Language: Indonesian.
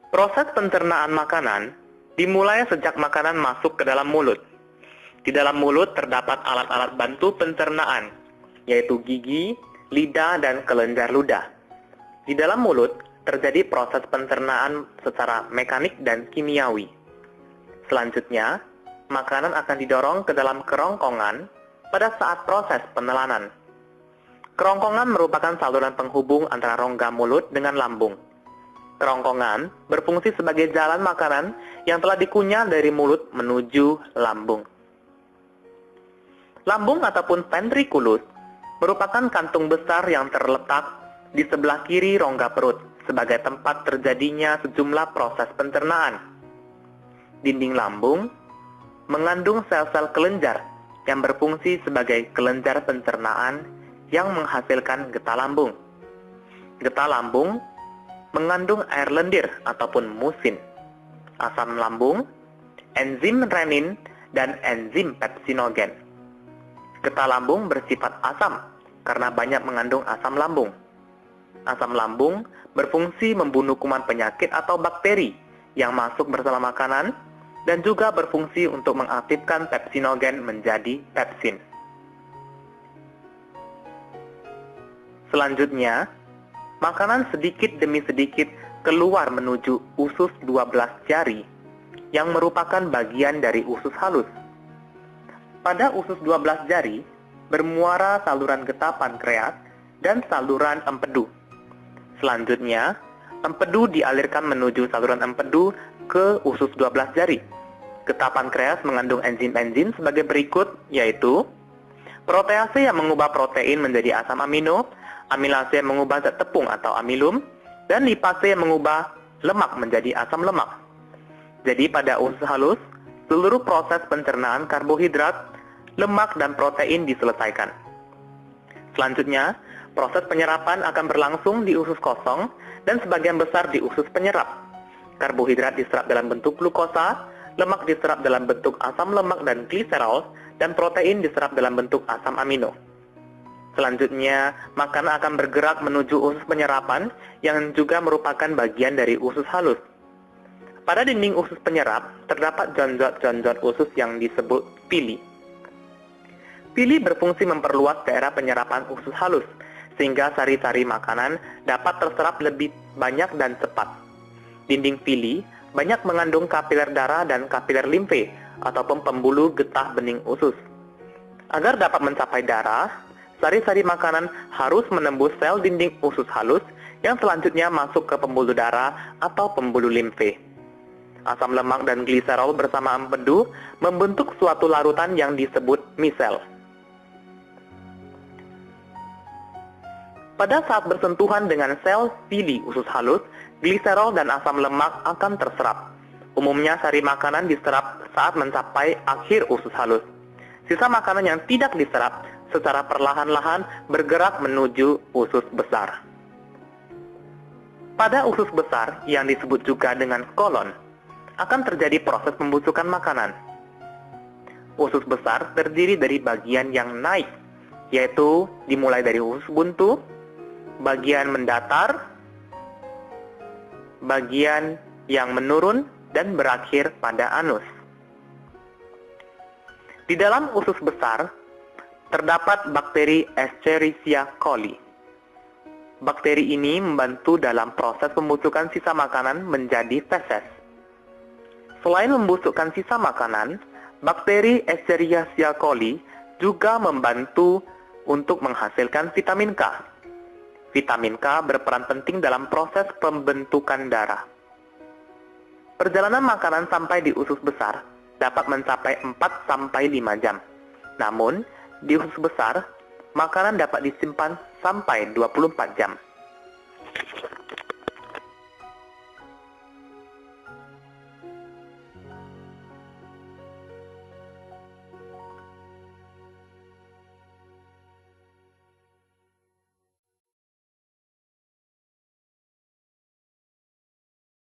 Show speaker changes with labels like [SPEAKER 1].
[SPEAKER 1] Proses pencernaan makanan dimulai sejak makanan masuk ke dalam mulut. Di dalam mulut terdapat alat-alat bantu pencernaan, yaitu gigi, lidah, dan kelenjar ludah. Di dalam mulut terjadi proses pencernaan secara mekanik dan kimiawi. Selanjutnya, makanan akan didorong ke dalam kerongkongan pada saat proses penelanan. Kerongkongan merupakan saluran penghubung antara rongga mulut dengan lambung. Kerongkongan berfungsi sebagai jalan makanan yang telah dikunyah dari mulut menuju lambung. Lambung ataupun ventriculus merupakan kantung besar yang terletak di sebelah kiri rongga perut sebagai tempat terjadinya sejumlah proses pencernaan. Dinding lambung mengandung sel-sel kelenjar yang berfungsi sebagai kelenjar pencernaan yang menghasilkan getah lambung. Getah lambung mengandung air lendir ataupun musin, asam lambung, enzim renin, dan enzim pepsinogen. Getah lambung bersifat asam karena banyak mengandung asam lambung. Asam lambung berfungsi membunuh kuman penyakit atau bakteri yang masuk bersama makanan dan juga berfungsi untuk mengaktifkan pepsinogen menjadi pepsin. Selanjutnya, makanan sedikit demi sedikit keluar menuju usus 12 jari yang merupakan bagian dari usus halus. Pada usus 12 jari bermuara saluran getah pankreas dan saluran empedu. Selanjutnya, empedu dialirkan menuju saluran empedu ke usus 12 jari. Getah pankreas mengandung enzim-enzim sebagai berikut, yaitu protease yang mengubah protein menjadi asam amino, amilase yang mengubah zat tepung atau amilum, dan lipase yang mengubah lemak menjadi asam lemak. Jadi pada usus halus, seluruh proses pencernaan karbohidrat, lemak, dan protein diselesaikan. Selanjutnya, proses penyerapan akan berlangsung di usus kosong dan sebagian besar di usus penyerap. Karbohidrat diserap dalam bentuk glukosa, lemak diserap dalam bentuk asam lemak dan gliserol, dan protein diserap dalam bentuk asam amino. Selanjutnya, makanan akan bergerak menuju usus penyerapan yang juga merupakan bagian dari usus halus. Pada dinding usus penyerap, terdapat jonjot-jonjot usus yang disebut pili. Pili berfungsi memperluas daerah penyerapan usus halus, sehingga sari-sari makanan dapat terserap lebih banyak dan cepat. Dinding pili banyak mengandung kapiler darah dan kapiler limfe, ataupun pembuluh getah bening usus. Agar dapat mencapai darah, sari-sari makanan harus menembus sel dinding usus halus yang selanjutnya masuk ke pembuluh darah atau pembuluh limfe. Asam lemak dan gliserol bersama empedu membentuk suatu larutan yang disebut misel. Pada saat bersentuhan dengan sel pili usus halus, gliserol dan asam lemak akan terserap. Umumnya sari makanan diserap saat mencapai akhir usus halus. Sisa makanan yang tidak diserap secara perlahan-lahan bergerak menuju usus besar. Pada usus besar yang disebut juga dengan kolon, akan terjadi proses pembusukan makanan. Usus besar terdiri dari bagian yang naik, yaitu dimulai dari usus buntu, bagian mendatar, bagian yang menurun, dan berakhir pada anus. Di dalam usus besar, terdapat bakteri Escherichia coli. Bakteri ini membantu dalam proses pembusukan sisa makanan menjadi feses. Selain membusukkan sisa makanan, bakteri Escherichia coli juga membantu untuk menghasilkan vitamin K. Vitamin K berperan penting dalam proses pembentukan darah. Perjalanan makanan sampai di usus besar dapat mencapai 4-5 jam. Namun, di usus besar, makanan dapat disimpan sampai 24 jam.